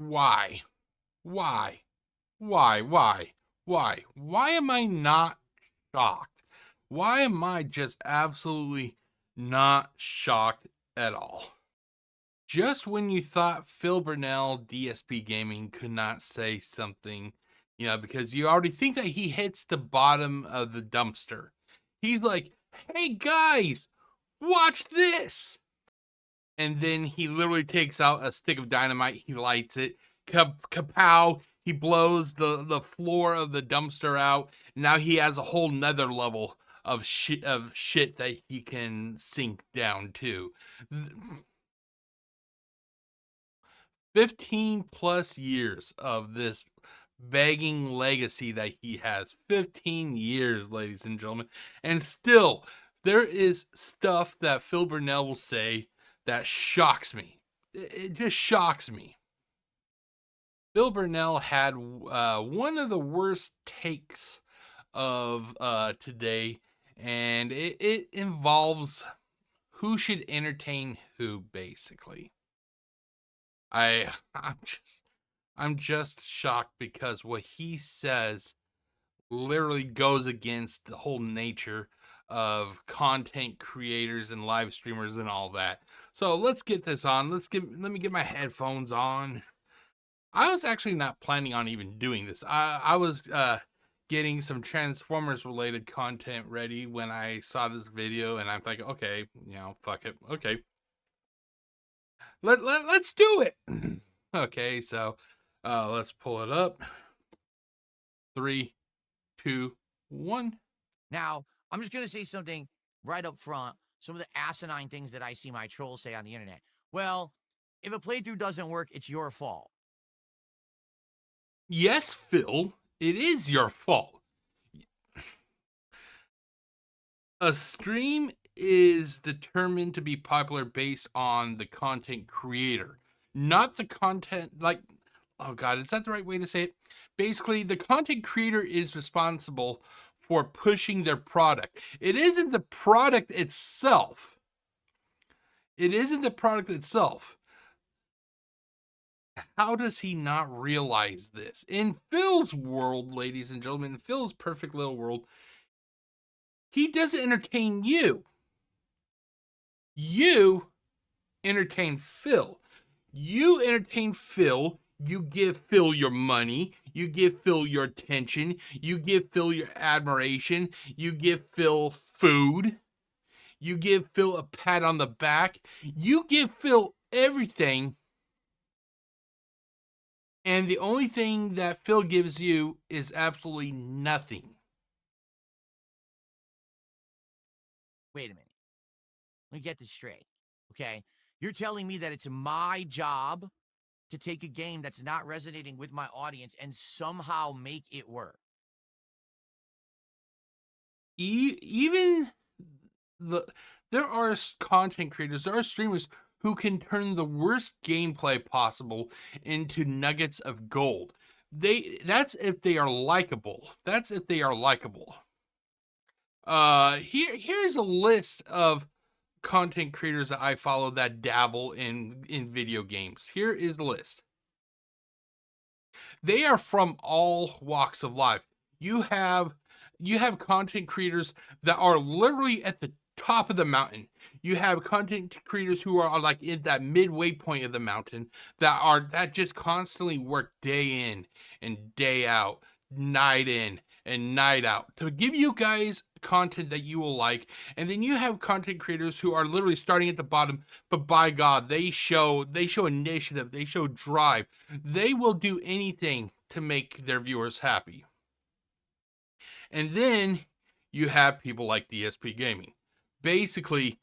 Why? Why? Why? Why? Why? Why am I not shocked? Why am I just absolutely not shocked at all? Just when you thought Phil Burnell, DSP Gaming, could not say something, because you already think that he hits the bottom of the dumpster. He's like, hey guys, watch this. And then he literally takes out a stick of dynamite, he lights it, kapow, he blows the floor of the dumpster out. Now he has a whole nother level of shit that he can sink down to. 15 plus years of this begging legacy that he has. 15 years, ladies and gentlemen. And still, there is stuff that Phil Burnell will say that shocks me. It just shocks me. Phil Burnell had one of the worst takes of today, and it involves who should entertain who, basically. I'm just shocked because what he says literally goes against the whole nature of content creators and live streamers and all that. So let's get this on. Let me get my headphones on. I was actually not planning on even doing this. I was getting some Transformers related content ready when I saw this video, and I'm like, okay, fuck it. Okay. Let's do it. Okay, so let's pull it up. 3, 2, 1. Now, I'm just going to say something right up front. Some of the asinine things that I see my trolls say on the internet. Well, if a playthrough doesn't work, it's your fault. Yes, Phil, it is your fault. A stream is determined to be popular based on the content creator, not the content. Like, oh god, is that the right way to say it? Basically, the content creator is responsible for pushing their product. It isn't the product itself. It isn't the product itself. How does he not realize this? In Phil's world, ladies and gentlemen, in Phil's perfect little world, he doesn't entertain you. You entertain Phil. You entertain Phil. You give Phil your money. You give Phil your attention. You give Phil your admiration. You give Phil food. You give Phil a pat on the back. You give Phil everything. And the only thing that Phil gives you is absolutely nothing. Wait a minute. Let me get this straight. Okay? You're telling me that it's my job to take a game that's not resonating with my audience and somehow make it work. Even there are content creators, there are streamers who can turn the worst gameplay possible into nuggets of gold. That's if they are likable. That's if they are likable. Here's a list of content creators that I follow that dabble in video games. Here is the list. They are from all walks of life. You have content creators that are literally at the top of the mountain. You have content creators who are like in that midway point of the mountain that just constantly work day in and day out, night in and night out to give you guys content that you will like. And then you have content creators who are literally starting at the bottom, but by God, they show initiative, they show drive. They will do anything to make their viewers happy. And then you have people like DSP Gaming. Basically,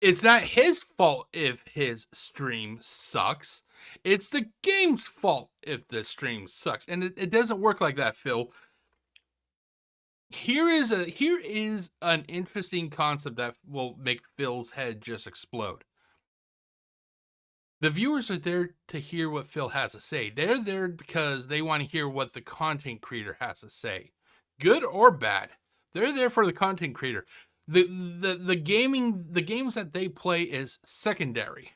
it's not his fault if his stream sucks. It's the game's fault if the stream sucks. And it doesn't work like that, Phil. Here is an interesting concept that will make Phil's head just explode. The viewers are there to hear what Phil has to say. They're there because they want to hear what the content creator has to say. Good or bad. They're there for the content creator. The games that they play is secondary.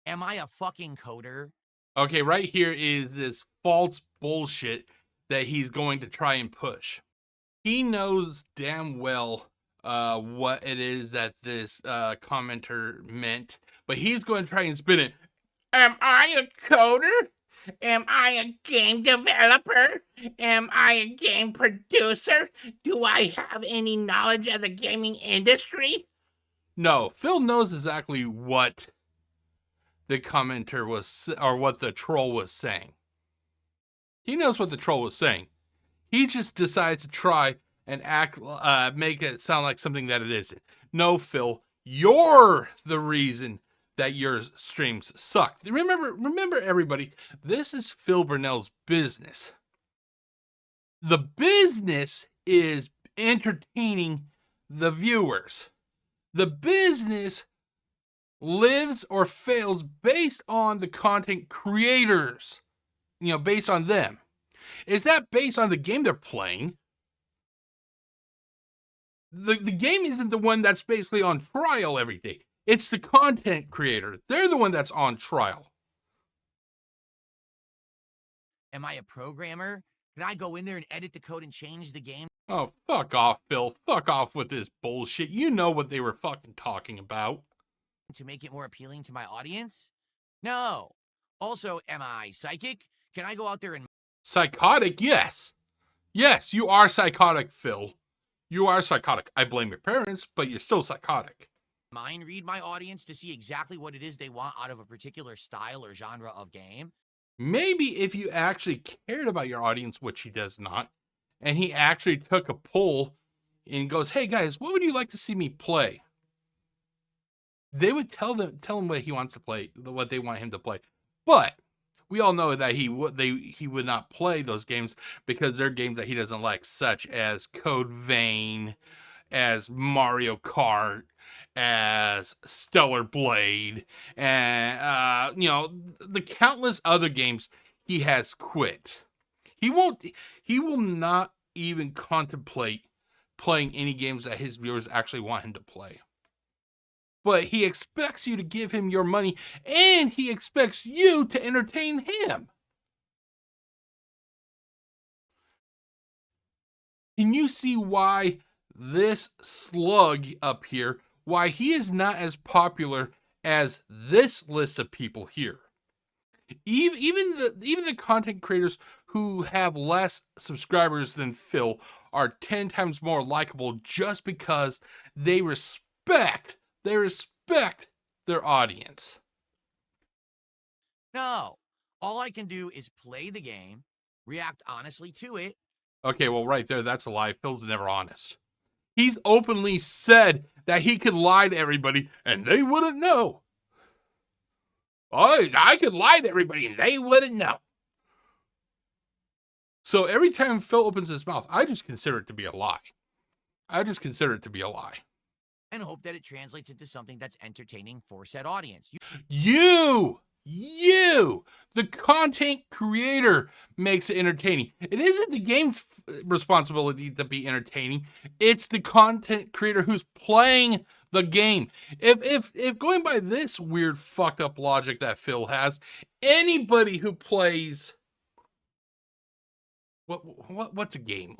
Am I a fucking coder? Okay, right here is this false bullshit that he's going to try and push. He knows damn well what it is that this commenter meant, but he's going to try and spin it. Am I a coder? Am I a game developer? Am I a game producer? Do I have any knowledge of the gaming industry? No, Phil knows exactly what the commenter was, or what the troll was saying. He knows what the troll was saying. He just decides to try and make it sound like something that it isn't. No, Phil, you're the reason that your streams suck. Remember, everybody, this is Phil Burnell's business. The business is entertaining the viewers. The business lives or fails based on the content creators, based on them. Is that based on the game they're playing? The game isn't the one that's basically on trial every day. It's the content creator. They're the one that's on trial. Am I a programmer? Can I go in there and edit the code and change the game? Oh, fuck off, Phil. Fuck off with this bullshit. You know what they were fucking talking about. To make it more appealing to my audience? No. Also, am I psychic? Can I go out there and... Psychotic? Yes. Yes, you are psychotic, Phil. You are psychotic. I blame your parents, but you're still psychotic. mind read my audience to see exactly what it is they want out of a particular style or genre of game? Maybe if you actually cared about your audience, which he does not, and he actually took a poll and goes, "Hey guys, what would you like to see me play?" They would tell him what he wants to play, what they want him to play. But we all know that he would not play those games because they're games that he doesn't like, such as Code Vein, as Mario Kart, as Stellar Blade, and the countless other games he has quit. He will not even contemplate playing any games that his viewers actually want him to play. But he expects you to give him your money, and he expects you to entertain him. Can you see why this slug up here, why he is not as popular as this list of people here? Even the content creators who have less subscribers than Phil are 10 times more likable just because they respect their audience. No. All I can do is play the game, react honestly to it. Okay, well, right there, that's a lie. Phil's never honest. He's openly said that he could lie to everybody and they wouldn't know. I could lie to everybody and they wouldn't know. So every time Phil opens his mouth, I just consider it to be a lie. And hope that it translates into something that's entertaining for said audience. You, the content creator, makes it entertaining. It isn't the game's responsibility to be entertaining. It's the content creator who's playing the game. If going by this weird fucked up logic that Phil has, anybody who plays what's a game?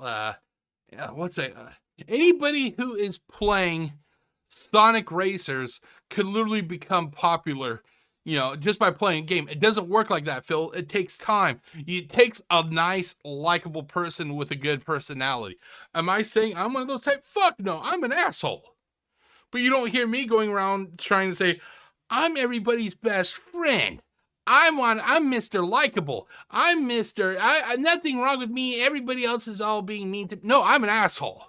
Anybody who is playing Sonic Racers could literally become popular, just by playing a game. It doesn't work like that, Phil. It takes time. It takes a nice, likable person with a good personality. Am I saying I'm one of those type? Fuck no, I'm an asshole. But you don't hear me going around trying to say, I'm everybody's best friend. I'm Mr. Likable. I'm Mr. Nothing wrong with me. Everybody else is all being mean to... No, I'm an asshole.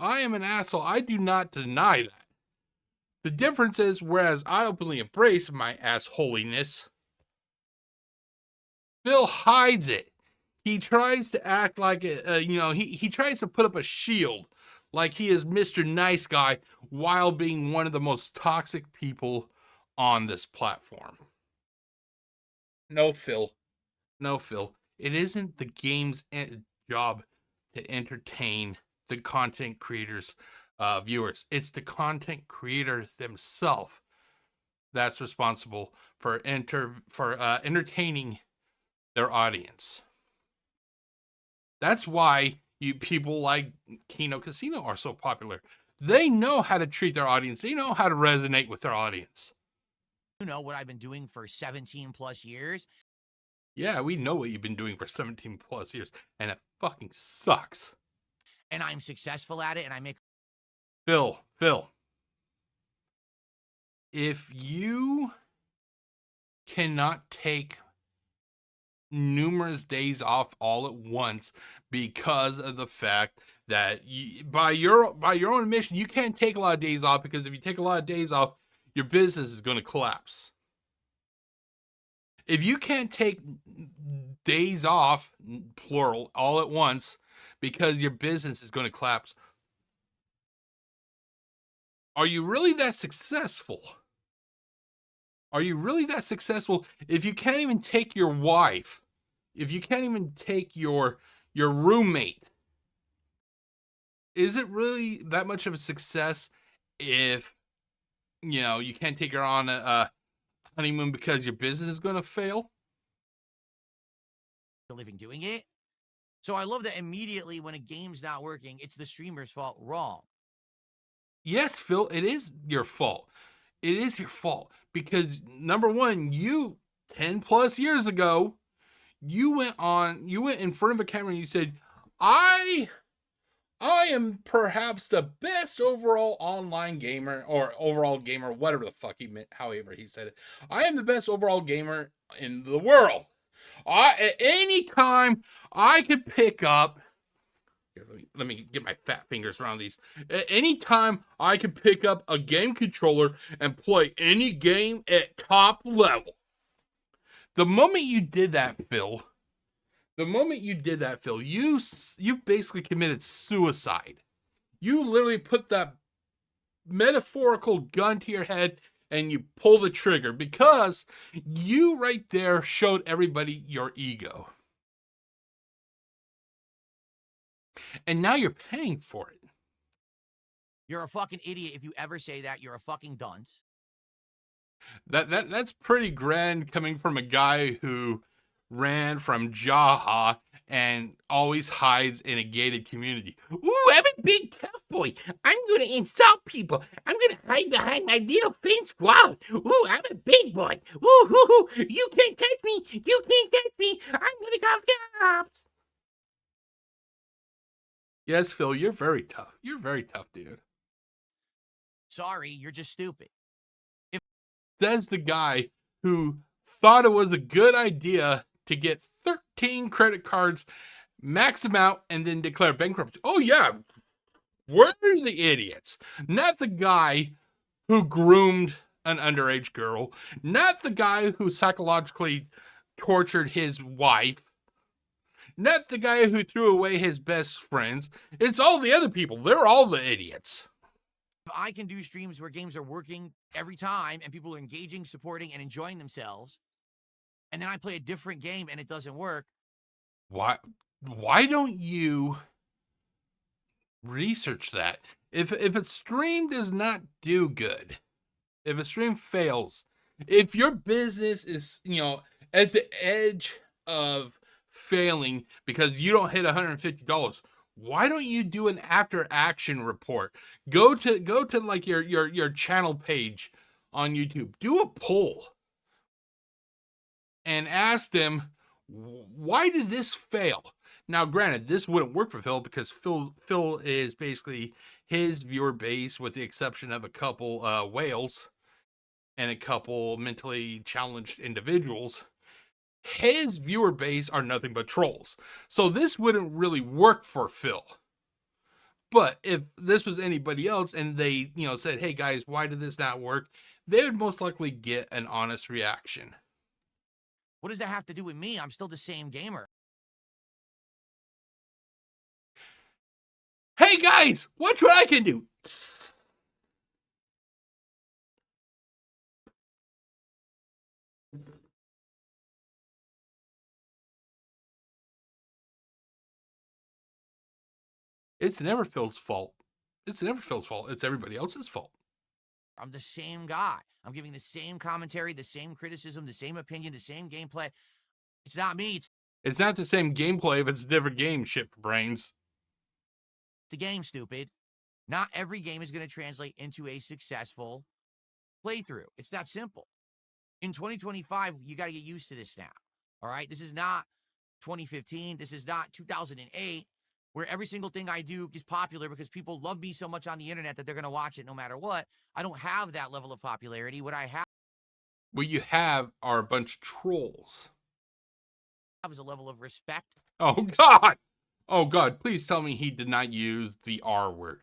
I am an asshole. I do not deny that. The difference is, whereas I openly embrace my assholiness, Phil hides it. He tries to act like he tries to put up a shield, like he is Mr. Nice Guy, while being one of the most toxic people on this platform. No, Phil. It isn't the game's job to entertain the content creators' viewers. It's the content creator themselves that's responsible for entertaining their audience. That's why people like Kino Casino are so popular. They know how to treat their audience. They know how to resonate with their audience. You know what I've been doing for 17 plus years? Yeah, we know what you've been doing for 17 plus years, and it fucking sucks. And I'm successful at it, and I make... Phil, if you cannot take numerous days off all at once because of the fact that by your own admission, you can't take a lot of days off, because if you take a lot of days off, your business is going to collapse. If you can't take days off, plural, all at once because your business is going to collapse, are you really that successful? Are you really that successful if you can't even take your wife, if you can't even take your roommate? Is it really that much of a success if, you know, you can't take her on a honeymoon because your business is going to fail? a living doing it. So I love that immediately when a game's not working, it's the streamer's fault. Wrong. Yes, Phil, it is your fault. It is your fault because, number one, you 10 plus years ago, you went in front of a camera and you said, I am perhaps the best overall online gamer, or overall gamer, whatever the fuck he meant, however he said it. I am the best overall gamer in the world. At any time I could pick up, here, let me get my fat fingers around these. At any time I could pick up a game controller and play any game at top level. The moment you did that, Phil, you basically committed suicide. You literally put that metaphorical gun to your head and you pull the trigger, because you right there showed everybody your ego. And now you're paying for it. You're a fucking idiot if you ever say that. You're a fucking dunce. That's pretty grand coming from a guy who ran from Jaha and always hides in a gated community. Ooh, I'm a big tough boy. I'm gonna insult people. I'm gonna hide behind my little fence wall. Ooh, I'm a big boy. Ooh, you can't touch me. You can't touch me. I'm gonna call the cops. Yes, Phil, you're very tough. You're very tough, dude. Sorry, you're just stupid. Says the guy who thought it was a good idea to get 13 credit cards, max them out, and then declare bankruptcy. Oh, yeah. We're the idiots. Not the guy who groomed an underage girl. Not the guy who psychologically tortured his wife. Not the guy who threw away his best friends. It's all the other people. They're all the idiots. If I can do streams where games are working every time and people are engaging, supporting, and enjoying themselves, and then I play a different game and it doesn't work, why don't you research that? If a stream does not do good, if a stream fails, if your business is, you know, at the edge of failing because you don't hit $150, why don't you do an after action report? Go to like your channel page on YouTube. Do a poll and ask them, why did this fail? Now, granted, this wouldn't work for Phil because Phil is basically his viewer base, with the exception of a couple whales and a couple mentally challenged individuals. His viewer base are nothing but trolls. So this wouldn't really work for Phil. But if this was anybody else and they, you know, said, hey guys, why did this not work? They would most likely get an honest reaction. what does that have to do with me? I'm still the same gamer. Hey guys, watch what I can do. It's never Phil's fault. It's never Phil's fault. It's everybody else's fault. I'm the same guy. I'm giving the same commentary, the same criticism, the same opinion, the same gameplay. It's not me. It's not the same gameplay if it's a different game, shit for brains. The game, stupid. Not every game is going to translate into a successful playthrough. It's that simple. In 2025, you got to get used to this now. All right? This is not 2015. This is not 2008, where every single thing I do is popular because people love me so much on the internet that they're going to watch it no matter what. I don't have that level of popularity. What I have What you have are a bunch of trolls. is a level of respect. Oh, God. Oh, God. Please tell me he did not use the R word.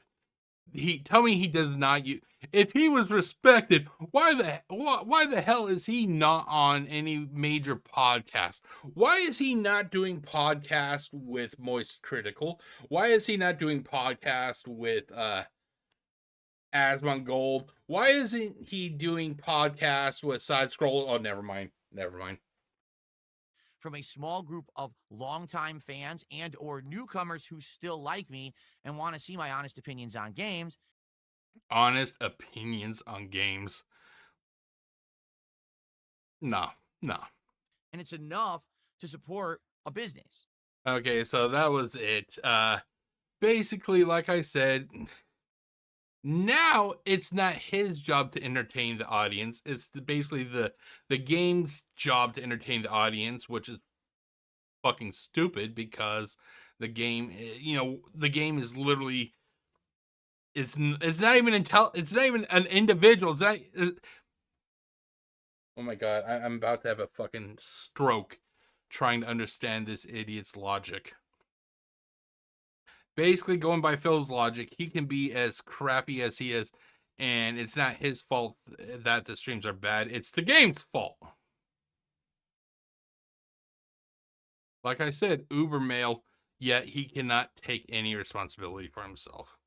Tell me he does not use. If he was respected, why the hell is he not on any major podcast? Why is he not doing podcast with Moist Critical? Why is he not doing podcast with Asmon Gold? Why isn't he doing podcast with Side Scroll? Oh, never mind. From a small group of longtime fans and or newcomers who still like me and want to see my honest opinions on games. Honest opinions on games. No. And it's enough to support a business. Okay, so that was it. Basically, like I said, now it's not his job to entertain the audience. It's basically the game's job to entertain the audience, which is fucking stupid because the game, the game is literally it's not even it's not even an individual. It's not. Oh my God, I'm about to have a fucking stroke trying to understand this idiot's logic. Basically, going by Phil's logic, he can be as crappy as he is, and it's not his fault that the streams are bad. It's the game's fault. Like I said, Uber mail, yet he cannot take any responsibility for himself.